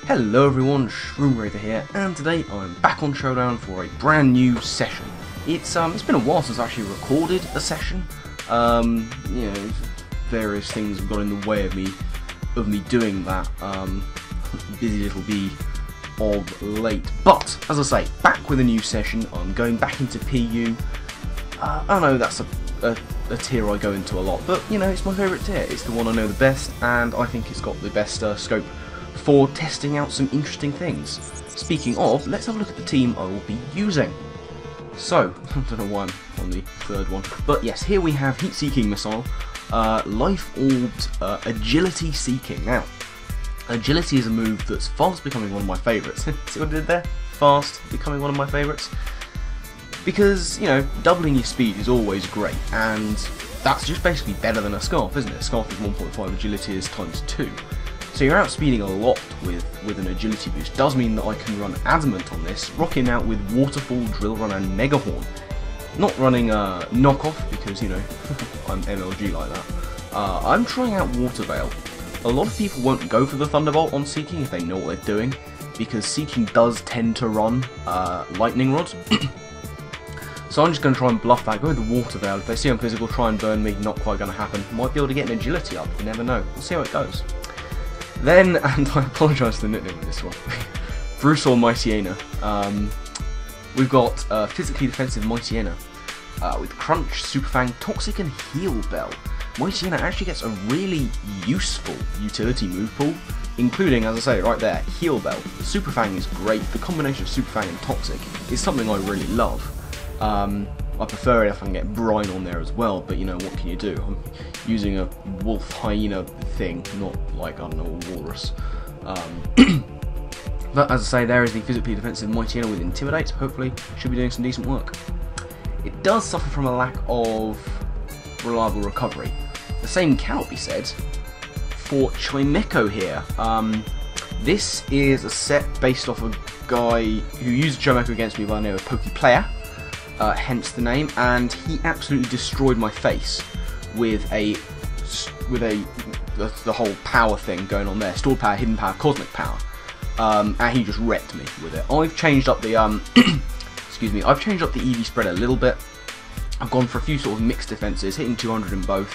Hello everyone, Shroomraver here, and today I'm back on Showdown for a brand new session. It's been a while since I actually recorded a session. You know, various things have got in the way of me doing that. Busy little bee of late. But as I say, back with a new session. I'm going back into PU. I know that's a tier I go into a lot, but you know, it's my favourite tier. It's the one I know the best, and I think it's got the best scope for testing out some interesting things. Speaking of, let's have a look at the team I will be using. So, I don't know why I'm on the third one, but yes, here we have Heat Seeking Missile, Life Orbed, Agility Seeking. Now, Agility is a move that's fast becoming one of my favourites. See what I did there? Fast becoming one of my favourites. Because, you know, doubling your speed is always great, and that's just basically better than a Scarf, isn't it? Scarf is 1.5, Agility is times 2. So you're outspeeding a lot with an agility boost. Does mean that I can run Adamant on this, rocking out with Waterfall, Drill Run and Mega Horn. Not running Knockoff because, you know, I'm MLG like that. I'm trying out Water Veil. A lot of people won't go for the Thunderbolt on Seaking if they know what they're doing, because Seaking does tend to run Lightning Rod. So I'm just going to try and bluff that, go with the Water Veil. If they see I'm physical, try and burn me, not quite going to happen. Might be able to get an agility up, you never know. We'll see how it goes. Then, and I apologise for the nickname of this one, Bruce or Mightyena. We've got physically defensive Mightyena with Crunch, Super Fang, Toxic and Heal Bell. Mightyena actually gets a really useful utility move pool, including, as I say, right there, Heal Bell. Super Fang is great. The combination of Super Fang and Toxic is something I really love. I prefer it if I can get Brine on there as well, but you know, what can you do? I'm using a wolf hyena thing, not like, I don't know, a walrus. But as I say, there is the physically defensive Mightyena with Intimidate. Hopefully, should be doing some decent work. It does suffer from a lack of reliable recovery. The same cannot be said for Chimeco here. This is a set based off a guy who used Chimeco against me by the name of Pokey Player. Hence the name, and he absolutely destroyed my face with the whole power thing going on there. Stored power, hidden power, cosmic power, and he just wrecked me with it. I've changed up the excuse me, I've changed up the EV spread a little bit. I've gone for a few sort of mixed defences, hitting 200 in both,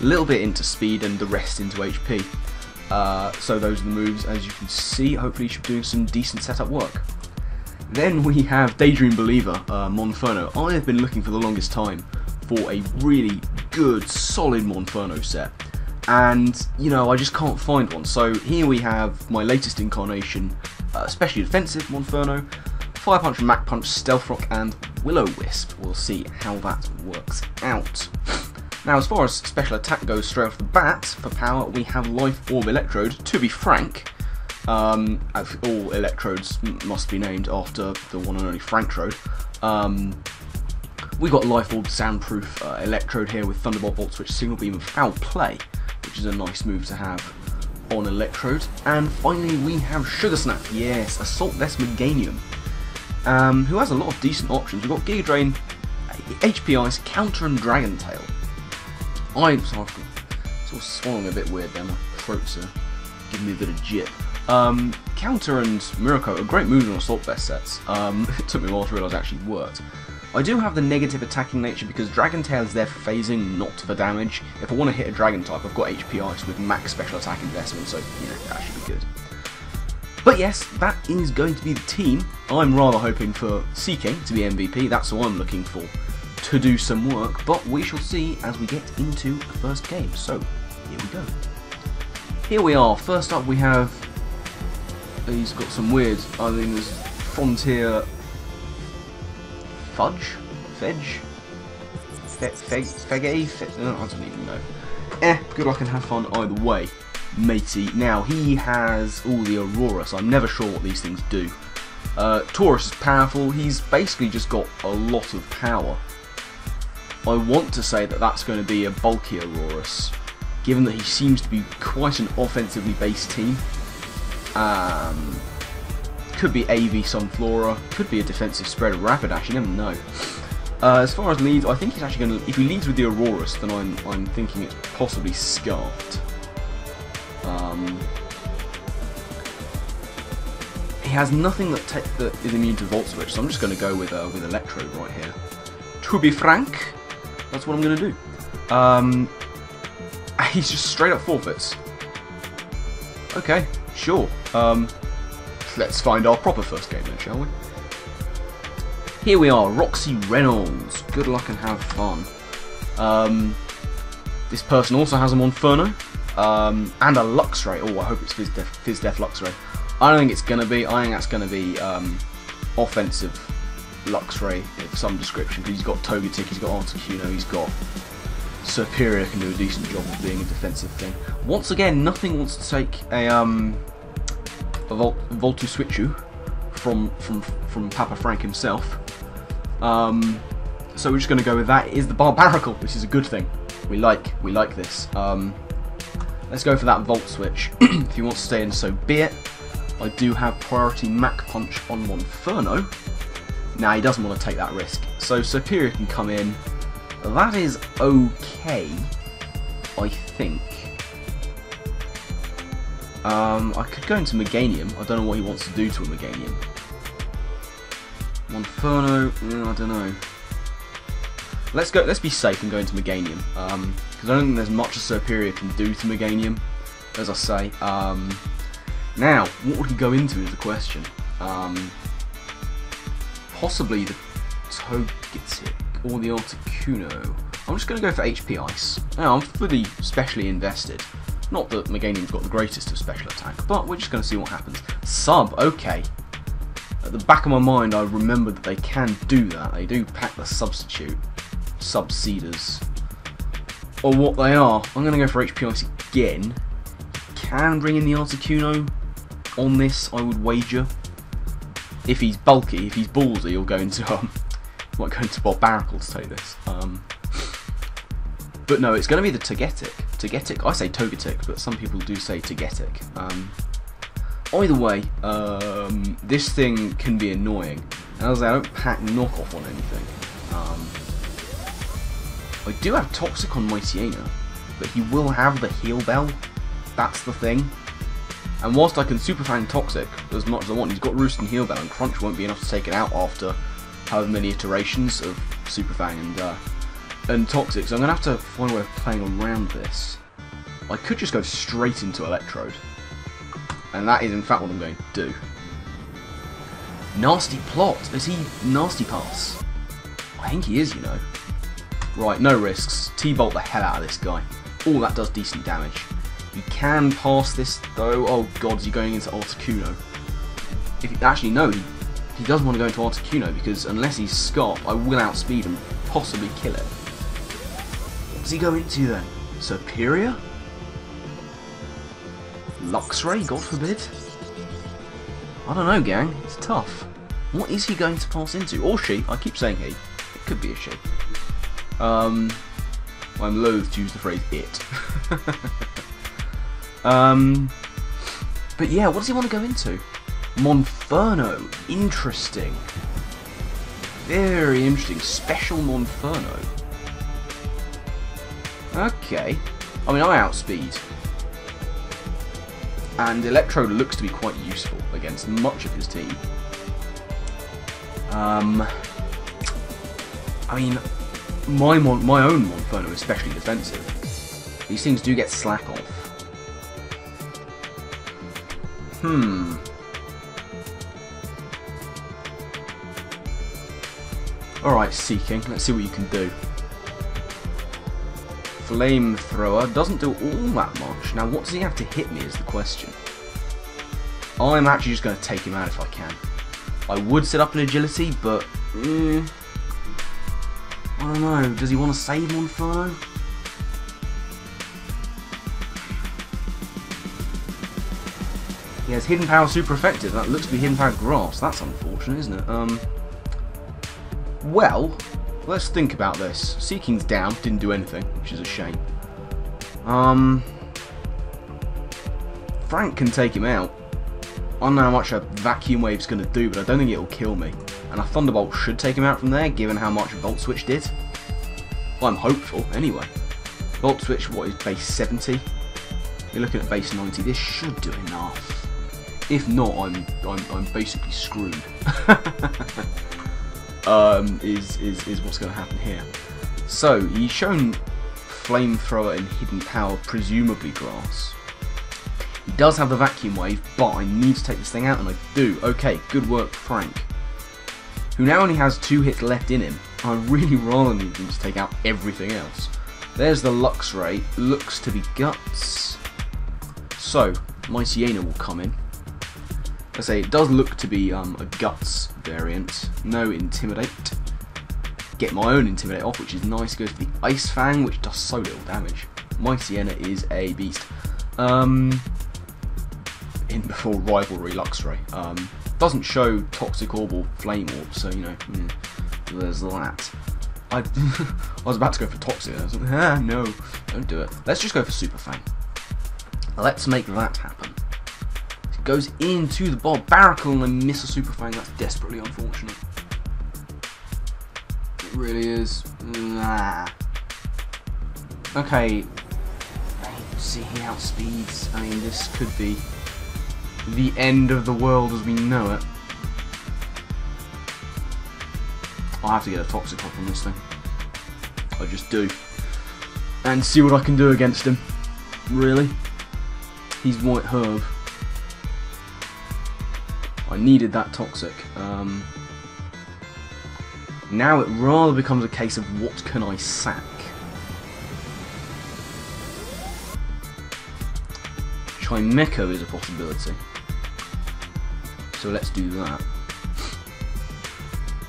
a little bit into speed and the rest into HP. So those are the moves, as you can see. Hopefully you should be doing some decent setup work. Then we have Daydream Believer, Monferno. I have been looking for the longest time for a really good, solid Monferno set, and you know, I just can't find one. So here we have my latest incarnation, especially defensive Monferno, Fire Punch, Mach Punch, Stealth Rock, and Will-O-Wisp. We'll see how that works out. Now, as far as special attack goes, straight off the bat, for power, we have Life Orb Electrode. To be frank, all electrodes must be named after the one and only Frankrode. We got Life Orb Soundproof Electrode here with Thunderbolt, Volt Switch, Signal Beam and Foul Play, which is a nice move to have on Electrode. And finally we have Sugar Snap, yes, Assault Vest Meganium, who has a lot of decent options. We've got Giga Drain, HP Ice, Counter and Dragon Tail. I'm sort of swallowing a bit weird there, my throat's giving me a bit of jip. Counter and Miracle are great moves on Assault Vest sets. It took me a while to realise it actually worked. I do have the negative attacking nature because Dragon Tail is there for phasing, not for damage. If I want to hit a Dragon type, I've got HP Ice with max special attack investment, so you know, that should be good. But yes, that is going to be the team. I'm rather hoping for Seaking to be MVP, that's what I'm looking for to do some work, but we shall see as we get into the first game. So, here we go. Here we are. First up we have, he's got some weird, I think there's Frontier Fudge? Fedge? Fege? I don't even know. Good luck and have fun either way, matey. Now, he has all the Aurora, so I'm never sure what these things do. Taurus is powerful, he's basically just got a lot of power. I want to say that that's going to be a bulky Aurorus, given that he seems to be quite an offensively based team. Could be AV Sunflora, could be a defensive spread of Rapidash, you never know. As far as leads, I think he's actually going to, if he leads with the Aurorus, then I'm thinking it's possibly Scarfed. He has nothing that is immune to Volt Switch, so I'm just going to go with Electrode right here. To be frank, that's what I'm going to do. He's just straight up forfeits. Okay, sure. Let's find our proper first game then, shall we? Here we are, Roxy Reynolds. Good luck and have fun. This person also has a Monferno and a Luxray. Oh, I hope it's Fizz Def Luxray. I don't think it's going to be. I think that's going to be offensive Luxray of some description, because he's got Togetic, he's got Articuno, he's got Superior, can do a decent job of being a defensive thing. Once again, nothing wants to take a Voltu Switchu from Papa Frank himself. So we're just going to go with that. It is the Barbaracle, which is a good thing. We like this. Let's go for that Volt Switch. If he wants to stay in, so be it. I do have priority Mach Punch on Monferno. Now he doesn't want to take that risk, so Superior can come in. That is okay, I think. I could go into Meganium. I don't know what he wants to do to a Meganium. Monferno, I don't know. Let's be safe and go into Meganium, because I don't think there's much a Superior can do to Meganium, as I say. Now, what would he go into is the question. Possibly the Togetic or the Articuno. I'm just going to go for HP Ice. Now, I'm fully specially invested. Not that Meganium's got the greatest of special attack, but we're just going to see what happens. Sub, okay. At the back of my mind, I remember that they can do that. They do pack the substitute Sub-Seeders. Or what they are. I'm going to go for HP Ice again. Can bring in the Articuno on this, I would wager. If he's bulky, if he's ballsy, he'll go into might go into Barbaracle to take this. But no, it's going to be the Togetic. Togetic, I say Togetic, but some people do say Togetic. Either way, this thing can be annoying. And as I say, I don't pack knockoff on anything. I do have Toxic on Mightyena, but he will have the Heal Bell. That's the thing. And whilst I can Super Fang Toxic as much as I want, he's got Roost and Heal Bell, and Crunch won't be enough to take it out after however many iterations of Super Fang and Toxic. So I'm going to have to find a way of playing around this. I could just go straight into Electrode. And that is in fact what I'm going to do. Nasty Plot. Is he Nasty Pass? I think he is, you know. Right, no risks. T-Bolt the hell out of this guy. Oh, that does decent damage. You can pass this though. Oh god, is he going into Articuno? Actually no, he doesn't want to go into Articuno, because unless he's Scarp, I will outspeed and possibly kill it. What does he go into then? Superior? Luxray, God forbid? I don't know, gang. It's tough. What is he going to pass into? Or she. I keep saying he. It could be a she. I'm loath to use the phrase it. But yeah, what does he want to go into? Monferno. Interesting. Very interesting. Special Monferno. Okay. I mean, I outspeed. And Electrode looks to be quite useful against much of his team. I mean, my own Monferno is especially defensive. These things do get slack off. Alright, Seaking. Let's see what you can do. Flamethrower doesn't do all that much. Now, what does he have to hit me is the question. I'm actually just going to take him out if I can. I would set up an agility, but I don't know. Does he want to save Monferno? He has Hidden Power super effective. That looks to be Hidden Power Grass. That's unfortunate, isn't it? Well, let's think about this. Seaking's down, didn't do anything, which is a shame. Frank can take him out. I don't know how much a Vacuum Wave's going to do, but I don't think it'll kill me. And a Thunderbolt should take him out from there, given how much Volt Switch did. Well, I'm hopeful, anyway. Volt Switch, what is base 70? You're looking at base 90. This should do enough. If not, I'm basically screwed. Is what's going to happen here. So he's shown flamethrower and hidden power, presumably grass. He does have the vacuum wave, but I need to take this thing out, and I do. Okay, good work, Frank, who now only has 2 hits left in him. I really rather need him to take out everything else. There's the Lux Ray, looks to be guts. So Mightyena will come in. I say it does look to be a guts variant. No intimidate. Get my own intimidate off, which is nice. Goes for the Ice Fang, which does so little damage. Mightyena is a beast. In before Rivalry Luxray. Doesn't show Toxic Orb or Flame Orb, so you know, there's that. I was about to go for Toxic. I was like, no, don't do it. Let's just go for Super Fang. Let's make that happen. It goes into the Barbaracle and I miss a Super Fang. That's desperately unfortunate. It really is. Okay. See, he outspeeds. I mean, this could be the end of the world as we know it. I'll have to get a Toxic off on this thing. I just do. And see what I can do against him. Really? He's White Herb. I needed that Toxic. Now it rather becomes a case of what can I sack. Chimecho is a possibility. So let's do that.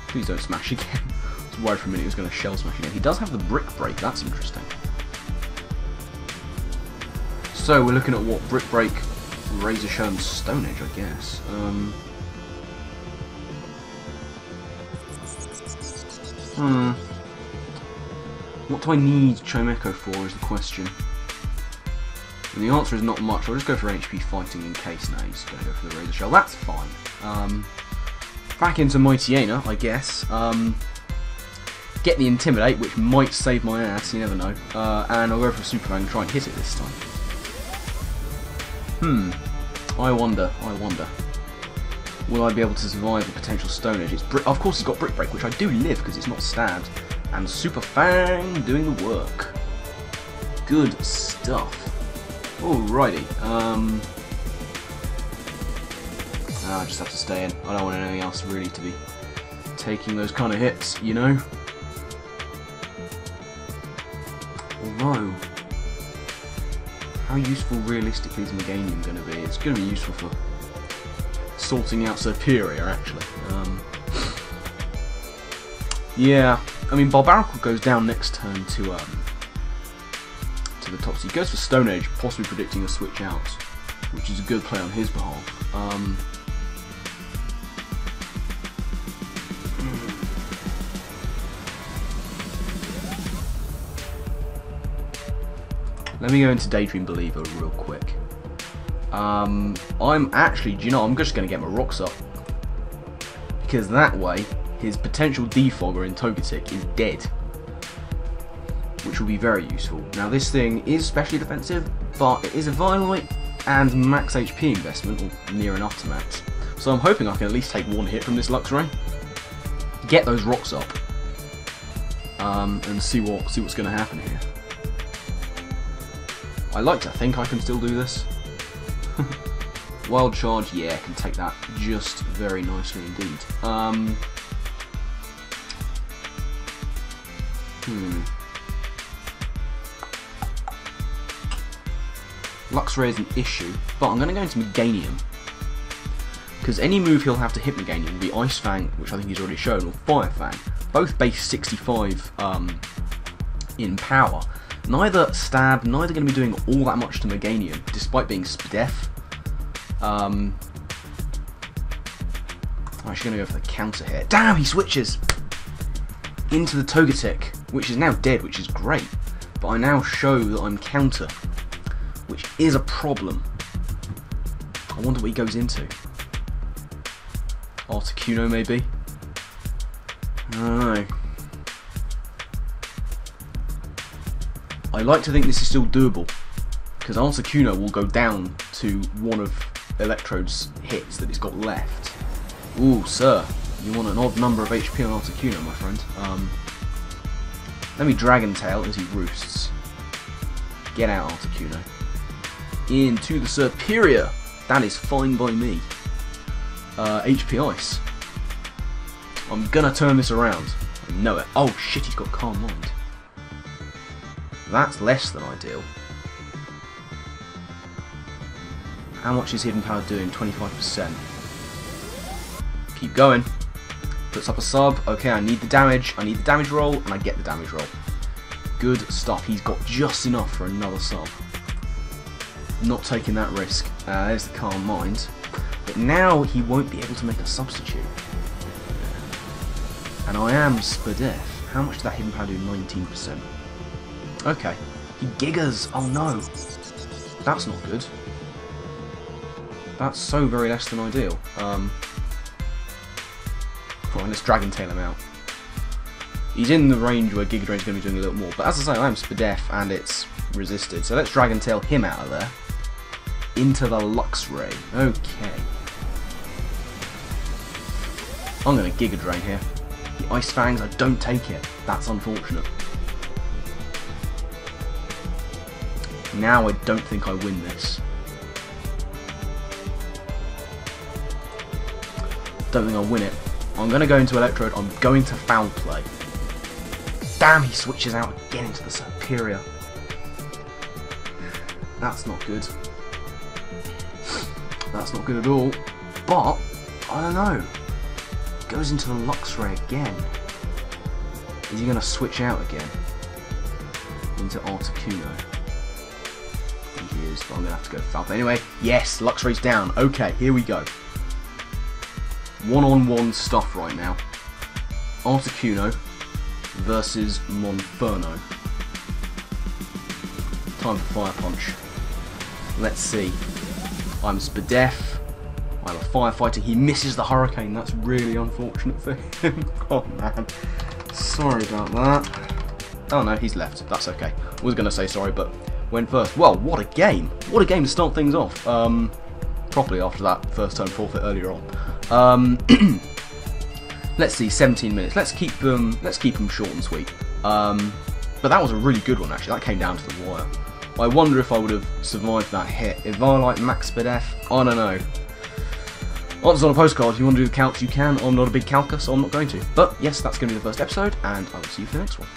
Please don't smash again. I was worried for a minute he was going to shell smash again. He does have the Brick Break, that's interesting. So we're looking at what? Brick Break, Razor Sherm, Stone Edge, I guess. What do I need Chimecho for is the question. And the answer is not much. I'll just go for HP fighting in case. Now he's going to go for the Razor Shell. That's fine. Back into Mightyena, I guess. Get the Intimidate, which might save my ass, you never know. And I'll go for a Super Fang and try and hit it this time. I wonder. Will I be able to survive a potential Stone Edge? Of course he's got Brick Break, which I do live because it's not stabbed. And Super Fang doing the work. Good stuff. Alrighty. I just have to stay in. I don't want anything else really to be taking those kind of hits, you know? Although, how useful realistically is Meganium going to be? It's going to be useful for sorting out Superior, actually. Yeah, I mean, Barbaracle goes down next turn to the top. So he goes for Stone Edge, possibly predicting a switch out, which is a good play on his behalf. Let me go into Daydream Believer real quick. I'm actually, do you know, I'm just going to get my rocks up. Because that way, his potential defogger in Togetic is dead. Which will be very useful. Now this thing is specially defensive, but it is a Violite and max HP investment, or near enough to max. So I'm hoping I can at least take one hit from this Luxray. Get those rocks up. And see what's going to happen here. I like to think I can still do this. Wild Charge, yeah, can take that just very nicely indeed. Luxray is an issue, but I'm going to go into Meganium. Because any move he'll have to hit Meganium will be Ice Fang, which I think he's already shown, or Fire Fang. Both base 65 in power. Neither stab, neither going to be doing all that much to Meganium, despite being def. I'm actually going to go for the counter here. Damn, he switches! Into the Togetic, which is now dead, which is great. But I now show that I'm counter, which is a problem. I wonder what he goes into. Articuno, maybe? I don't know. I like to think this is still doable, because Articuno will go down to one of Electrode's hits that it's got left. Ooh, sir, you want an odd number of HP on Articuno, my friend. Let me Dragon Tail as he roosts. Get out, Articuno. Into the Superior. That is fine by me. HP Ice. I'm gonna turn this around. I know it. Oh shit, he's got Calm Mind. That's less than ideal. How much is Hidden Power doing? 25%. Keep going. Puts up a sub. Okay, I need the damage. I need the damage roll, and I get the damage roll. Good stuff. He's got just enough for another sub. Not taking that risk. There's the Calm Mind. But now he won't be able to make a substitute. And I am Spadef. How much did that Hidden Power do? 19%. Okay. He gigas. Oh no. That's not good. That's so very less than ideal. Right, let's Dragon Tail him out. He's in the range where Giga Drain's going to be doing a little more. But as I say, I am Spadef and it's resisted. So let's Dragon Tail him out of there. Into the Luxray. Okay. I'm going to Giga Drain here. The Ice Fangs, I don't take it. That's unfortunate. Now I don't think I win this. Don't think I'll win it. I'm going to go into Electrode. I'm going to Foul Play. Damn, he switches out again into the Superior. That's not good. That's not good at all. But, I don't know. Goes into the Luxray again. Is he going to switch out again? Into Articuno? I think he is, but I'm going to have to go Foul Play. Anyway, yes, Luxray's down. Okay, here we go. One-on-one stuff right now. Articuno versus Monferno. Time for Fire Punch. Let's see. I'm Spadef. I'm a firefighter. He misses the Hurricane. That's really unfortunate for him. Oh man. Sorry about that. Oh no, he's left. That's okay. I was going to say sorry, but went first. Well, what a game. What a game to start things off. Properly after that first turn forfeit earlier on. Let's see, 17 minutes. Let's keep them short and sweet. But that was a really good one actually. That came down to the wire. I wonder if I would have survived that hit. If I like Max Spadef, I don't know. Answers on a postcard. If you want to do the calcs, you can. I'm not a big calcer, so I'm not going to. But yes, that's going to be the first episode, and I will see you for the next one.